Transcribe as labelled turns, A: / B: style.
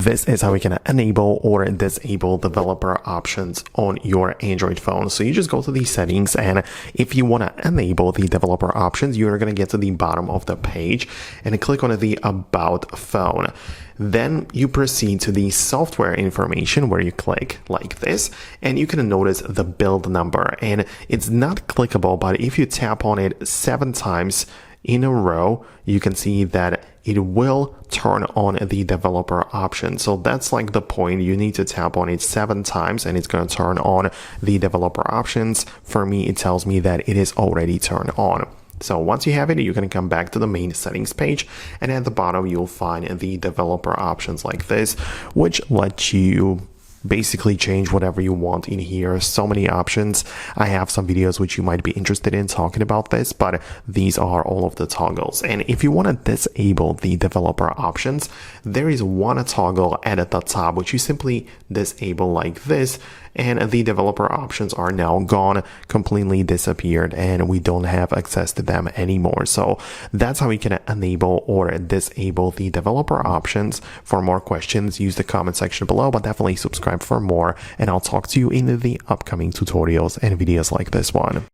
A: this is how we can enable or disable developer options on your Android phone. So you just go to the settings, and if you want to enable the developer options, you're going to get to the bottom of the page and click on the About Phone. Then you proceed to the software information where you click like this, and you can notice the build number, and it's not clickable, but if you tap on it 7 times in a row, you can see that it will turn on the developer option. So that's like the point. You need to tap on it 7 times and it's going to turn on the developer options. For me, it tells me that it is already turned on. So once you have it, you can come back to the main settings page, and at the bottom you'll find the developer options like this, which let you basically change whatever you want in here. So many options. I have some videos which you might be interested in talking about this, but these are all of the toggles. And if you want to disable the developer options, there is one toggle at the top which you simply disable like this, and the developer options are now gone, completely disappeared, and we don't have access to them anymore. So that's how we can enable or disable the developer options. For more questions, use the comment section below, but definitely subscribe for more, and I'll talk to you in the upcoming tutorials and videos like this one.